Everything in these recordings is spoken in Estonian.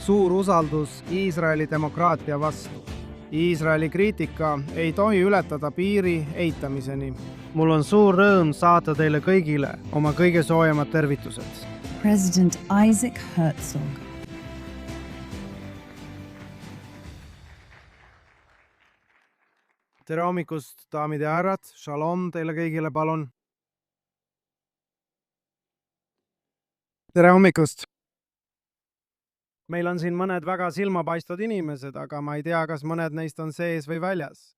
suur usaldus Iisraeli demokraatia vastu. Iisraeli kriitika ei tohi ületada piiri eitamiseni. Mul on suur rõõm saata teile kõigile oma kõige soojemad tervitused. President Isaac Herzog. Tere hommikust, daamid ja härrad. Shalom teile kõigile, palun. Tere hommikust. Meil on siin mõned väga silmapaistvad inimesed, aga ma ei tea, kas mõned neist on sees või väljas.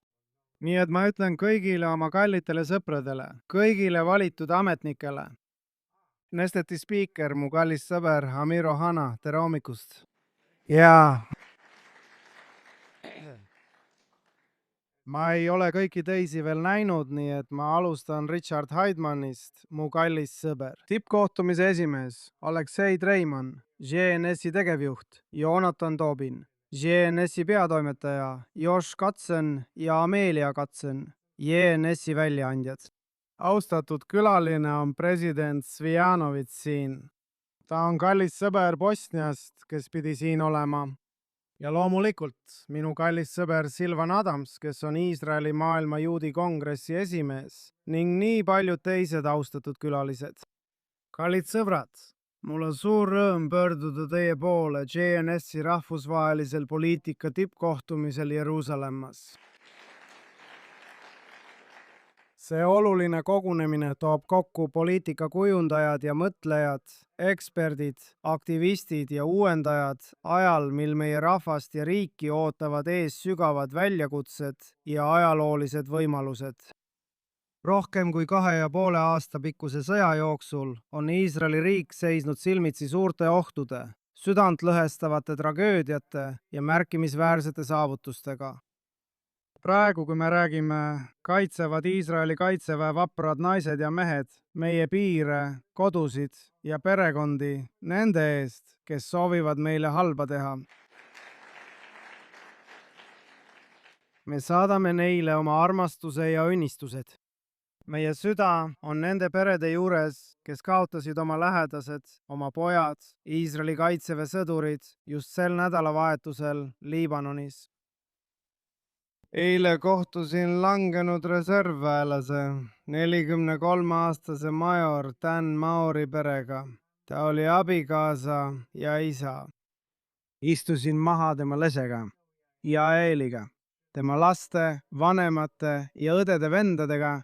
Nii et ma ütlen kõigile oma kallitele sõpradele, kõigile valitud ametnikele. Nesteti spiiker, mu kallis sõber Amir Ohana, tere hommikust. Jaa. Ma ei ole kõiki teisi veel näinud, nii et ma alustan Richard Heidmannist, mu kallis sõber. Tippkohtumise esimees Aleksei Treiman, GNS-i tegevjuht Jonathan Tobin, GNS-i peatoimetaja Josh Katzen ja Amelia Katzen, GNS-i väljaandjad. Austatud külaline on president Svijanovits siin. Ta on kallis sõber Bosniast, kes pidi siin olema. Ja loomulikult minu kallis sõber Silvan Adams, kes on Iisraeli maailma juudi kongressi esimees ning nii paljud teised austatud külalised. Kallid sõbrad, mul on suur rõõm pöörduda teie poole GNS-i rahvusvahelisel poliitika tippkohtumisel Jeruusalemmas. See oluline kogunemine toob kokku poliitikakujundajad ja mõtlejad, eksperdid, aktivistid ja uuendajad ajal, mil meie rahvast ja riiki ootavad ees sügavad väljakutsed ja ajaloolised võimalused. Rohkem kui 2,5 aasta pikkuse sõja jooksul on Iisraeli riik seisnud silmitsi suurte ohtude, südantlõhestavate tragöödiate ja märkimisväärsete saavutustega. Praegu, kui me räägime, kaitsevad Iisraeli kaitseväe vaprad naised ja mehed meie piire, kodusid ja perekondi nende eest, kes soovivad meile halba teha. Me saadame neile oma armastuse ja õnnistused. Meie süda on nende perede juures, kes kaotasid oma lähedased, oma pojad, Iisraeli kaitseväe sõdurid just sel nädalavahetusel Liibanonis. Eile kohtusin langenud reservväelase, 43-aastase major Dan Maori perega. Ta oli abikaasa ja isa. Istusin maha tema lesega, Jaeliga, tema laste, vanemate ja õdede-vendadega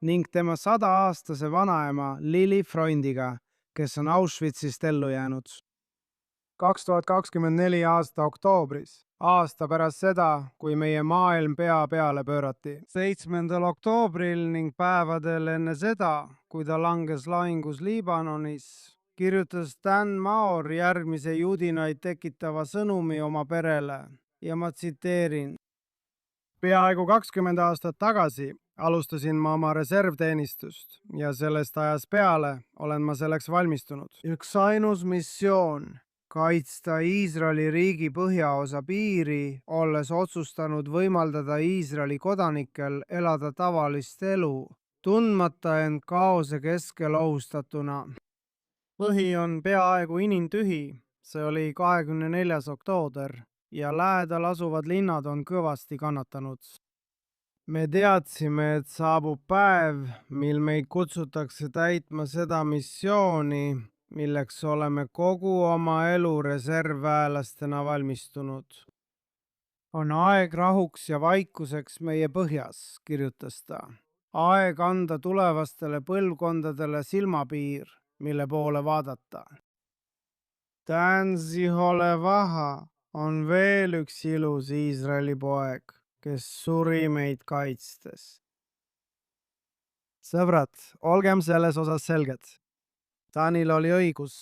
ning tema 100-aastase vanaema Lili Freundiga, kes on Auschwitzist ellu jäänud. 2024 aasta oktoobris, aasta pärast seda, kui meie maailm pea peale pöörati. 7. oktoobril ning päevadel enne seda, kui ta langes lahingus Liibanonis, kirjutas Dan Maor järgmise juudinaid tekitava sõnumi oma perele ja ma tsiteerin. Peaaegu 20 aastat tagasi alustasin ma oma reservteenistust ja sellest ajast peale olen ma selleks valmistunud. Üks ainus missioon, kaitsta Iisraeli riigi põhjaosa piiri, olles otsustanud võimaldada Iisraeli kodanikel elada tavalist elu, tundmata end kaose keskel ohustatuna. Põhi on peaaegu inintühi, see oli 24. oktoober ja lähedal asuvad linnad on kõvasti kannatanud. Me teadsime, et saabub päev, mil meid kutsutakse täitma seda missiooni, milleks oleme kogu oma elu reservväelastena valmistunud. On aeg rahuks ja vaikuseks meie põhjas, kirjutas ta. Aeg anda tulevastele põlvkondadele silmapiir, mille poole vaadata. Dan Ziholevaha on veel üks ilus Iisraeli poeg, kes suri meid kaitstes. Sõbrad, olgem selles osas selged. Danil oli õigus.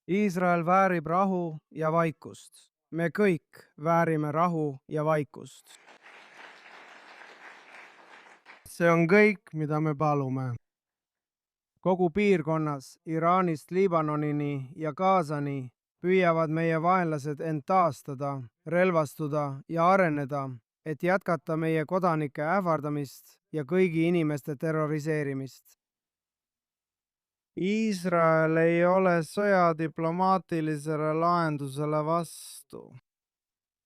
Iisrael väärib rahu ja vaikust. Me kõik väärime rahu ja vaikust. See on kõik, mida me palume. Kogu piirkonnas, Iraanist Liibanonini ja Gazani, püüavad meie vaenlased end taastada, relvastuda ja areneda, et jätkata meie kodanike ähvardamist ja kõigi inimeste terroriseerimist. Iisrael ei ole sõja diplomaatilisele lahendusele vastu.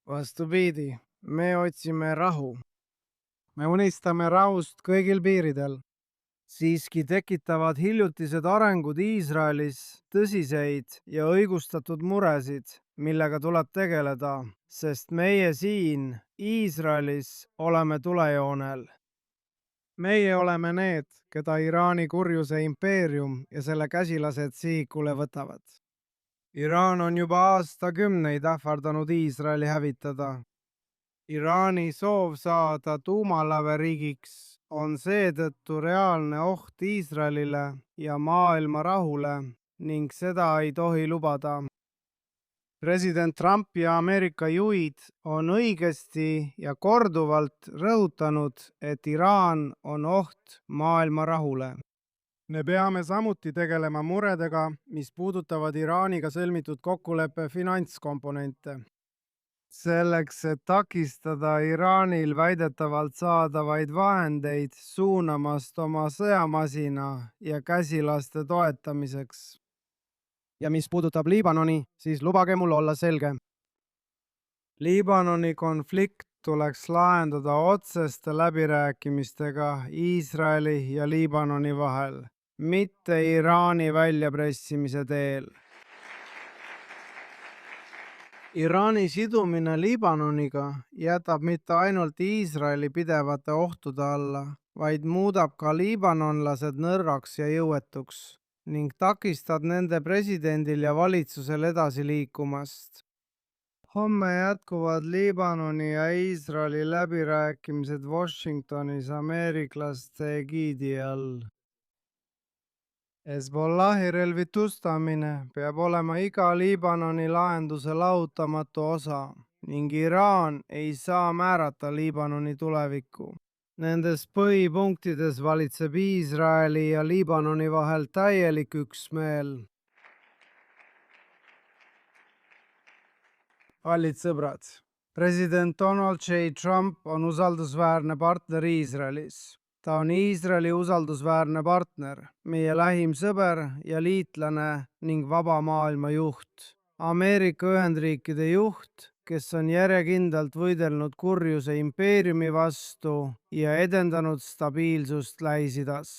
Vastupidi, me otsime rahu. Me unistame rahust kõigil piiridel. Siiski tekitavad hiljutised arengud Iisraelis tõsiseid ja õigustatud muresid, millega tuleb tegeleda, sest meie siin Iisraelis oleme tulejoonel. Meie oleme need, keda Iraani kurjuse impeerium ja selle käsilased sihikule võtavad. Iraan on juba aastakümneid ähvardanud Iisraeli hävitada. Iraani soov saada tuumaläveriigiks on seetõttu reaalne oht Iisraelile ja maailma rahule ning seda ei tohi lubada. President Trump ja Ameerika juhid on õigesti ja korduvalt rõhutanud, et Iraan on oht maailma rahule. Me peame samuti tegelema muredega, mis puudutavad Iraaniga sõlmitud kokkuleppe finantskomponente. Selleks, et takistada Iraanil väidetavalt saadavaid vahendeid suunamast oma sõjamasina ja käsilaste toetamiseks. Ja mis puudutab Liibanoni, siis lubage mul olla selge. Liibanoni konflikt tuleks lahendada otseste läbirääkimistega Iisraeli ja Liibanoni vahel, mitte Iraani väljapressimise teel. Iraani sidumine Liibanoniga jätab mitte ainult Iisraeli pidevate ohtude alla, vaid muudab ka liibanonlased nõrgaks ja jõuetuks ning takistab nende presidendil ja valitsusel edasi liikumast. Homme jätkuvad Liibanoni ja Iisraeli läbirääkimised Washingtonis ameeriklaste egiidi all. Hezbollahi relvitustamine peab olema iga Liibanoni lahenduse lahutamatu osa ning Iraan ei saa määrata Liibanoni tulevikku. Nendes põhipunktides valitseb Iisraeli ja Liibanoni vahel täielik üksmeel. Kallid sõbrad, president Donald J. Trump on usaldusväärne partner Iisraelis. Ta on Iisraeli usaldusväärne partner, meie lähim sõber ja liitlane ning vaba maailma juht. Ameerika Ühendriikide juht, kes on järjekindlalt võidelnud kurjuse impeeriumi vastu ja edendanud stabiilsust Lähis-Idas.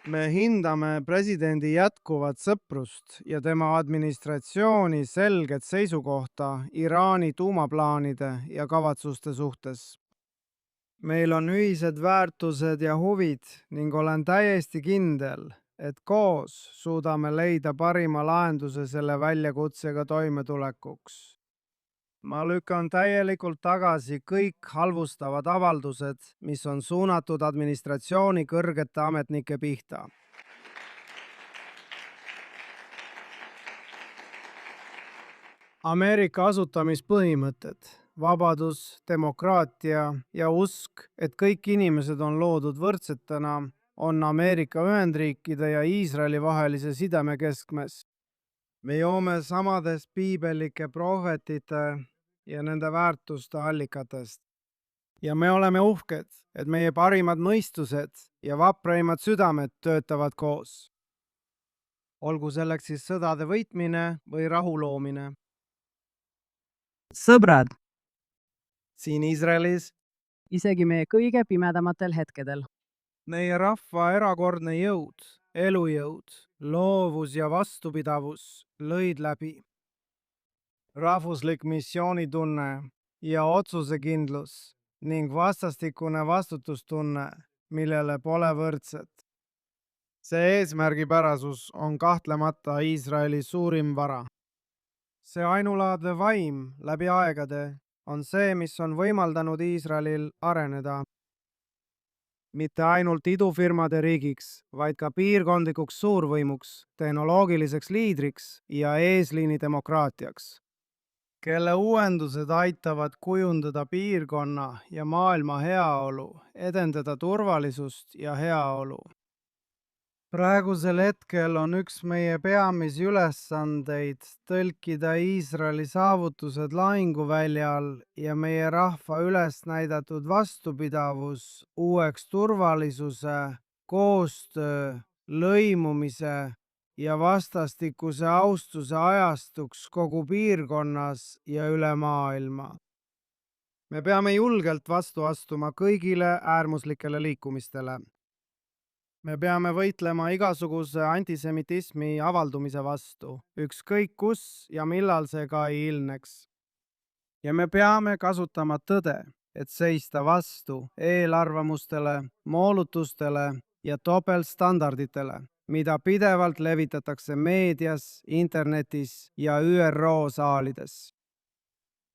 Me hindame presidendi jätkuvat sõprust ja tema administratsiooni selget seisukohta Iraani tuumaplaanide ja kavatsuste suhtes. Meil on ühised väärtused ja huvid ning olen täiesti kindel, et koos suudame leida parima lahenduse selle väljakutsega toimetulekuks. Ma lükkan täielikult tagasi kõik halvustavad avaldused, mis on suunatud administratsiooni kõrgete ametnike pihta. Ameerika asutamispõhimõtted, vabadus, demokraatia ja usk, et kõik inimesed on loodud võrdsetena, on Ameerika Ühendriikide ja Iisraeli vahelise sideme keskmes. Me joome samadest piibelike prohvetite ja nende väärtuste allikatest. Ja me oleme uhked, et meie parimad mõistused ja vapraimad südamed töötavad koos. Olgu selleks siis sõdade võitmine või rahu loomine. Sõbrad, Siin Iisraelis isegi meie kõige pimedamatel hetkedel. meie rahva erakordne jõud, elujõud, loovus ja vastupidavus lõid läbi. Rahvuslik missioonitunne ja otsusekindlus ning vastastikune vastutustunne, millele pole võrdset. See eesmärgipärasus on kahtlemata Iisraeli suurim vara. See ainulaadne vaim läbi aegade on see, mis on võimaldanud Iisraelil areneda. Mitte ainult idufirmade riigiks, vaid ka piirkondlikuks suurvõimuks, tehnoloogiliseks liidriks ja eesliini demokraatiaks, kelle uuendused aitavad kujundada piirkonna ja maailma heaolu, edendada turvalisust ja heaolu. Praegusel hetkel on üks meie peamisi ülesandeid tõlkida Iisraeli saavutused lahinguväljal ja meie rahva üles näidatud vastupidavus uueks turvalisuse, koostöö lõimumise ja vastastikuse austuse ajastuks kogu piirkonnas ja üle maailma. Me peame julgelt vastu astuma kõigile äärmuslikele liikumistele. Me peame võitlema igasuguse antisemitismi avaldumise vastu, ükskõik kus ja millal see ka ei ilmneks. Ja me peame kasutama tõde, et seista vastu eelarvamustele, moolutustele ja topeltstandarditele, mida pidevalt levitatakse meedias, internetis ja ÜRO saalides.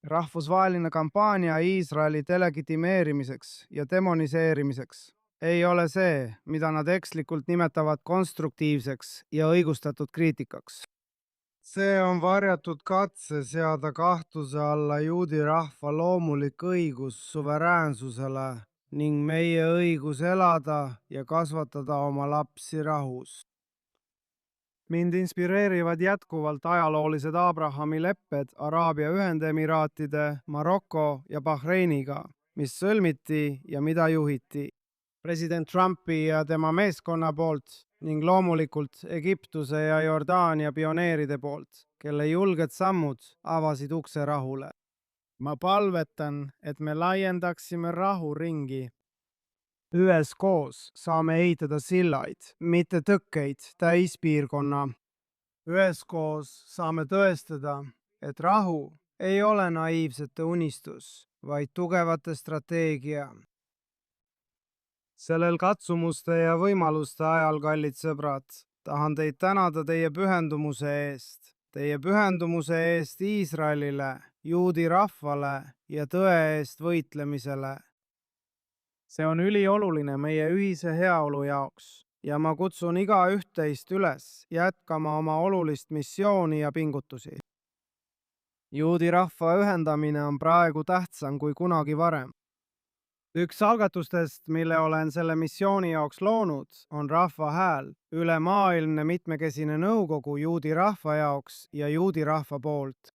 Rahvusvaheline kampaania Iisraeli delegitimeerimiseks ja demoniseerimiseks ei ole see, mida nad ekslikult nimetavad konstruktiivseks ja õigustatud kriitikaks. See on varjatud katse seada kahtluse alla juudi rahva loomulik õigus suveräänsusele ning meie õigus elada ja kasvatada oma lapsi rahus. Mind inspireerivad jätkuvalt ajaloolised Abrahami lepped Araabia Ühendemiraatide, Maroko ja Bahreiniga, mis sõlmiti ja mida juhiti president Trumpi ja tema meeskonna poolt ning loomulikult Egiptuse ja Jordaania pioneeride poolt, kelle julged sammud avasid ukse rahule. Ma palvetan, et me laiendaksime rahuringi. Üheskoos saame ehitada sillaid, mitte tõkkeid täispiirkonna. Üheskoos saame tõestada, et rahu ei ole naiivsete unistus, vaid tugevate strateegia. Sellel katsumuste ja võimaluste ajal, kallid sõbrad, tahan teid tänada teie pühendumuse eest Iisraelile, juudi rahvale ja tõe eest võitlemisele. See on ülioluline meie ühise heaolu jaoks ja ma kutsun igaüht teist üles jätkama oma olulist missiooni ja pingutusi. Juudi rahva ühendamine on praegu tähtsam kui kunagi varem. Üks algatustest, mille olen selle missiooni jaoks loonud, on Rahva Hääl, ülemaailmne mitmekesine nõukogu juudi rahva jaoks ja juudi rahva poolt.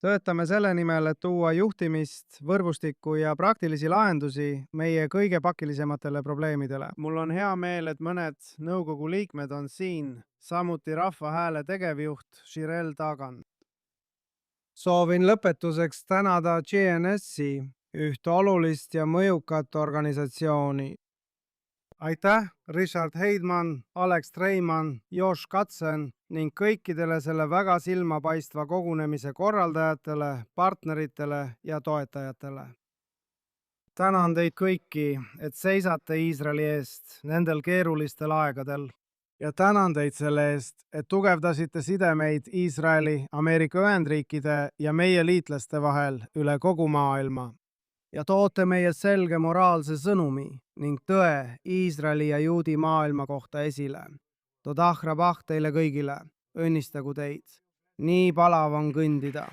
Töötame selle nimel, et tuua juhtimist, võrgustikku ja praktilisi lahendusi meie kõige pakilisematele probleemidele. Mul on hea meel, et mõned nõukogu liikmed on siin, samuti Rahva Hääle tegevjuht Shirel Dagan. Soovin lõpetuseks tänada GNS-i, üht olulist ja mõjukat organisatsiooni. Aitäh Richard Heidmann, Alex Treimann, Josh Katsen ning kõikidele selle väga silmapaistva kogunemise korraldajatele, partneritele ja toetajatele. Tänan teid kõiki, et seisate Iisraeli eest nendel keerulistel aegadel. Ja tänan teid selle eest, et tugevdasite sidemeid Iisraeli, Ameerika Ühendriikide ja meie liitlaste vahel üle kogu maailma. Ja toote meie selge moraalse sõnumi ning tõe Iisraeli ja juudi maailma kohta esile. Todah rabah teile kõigile, õnnistagu teid. Nii palav on kõndida.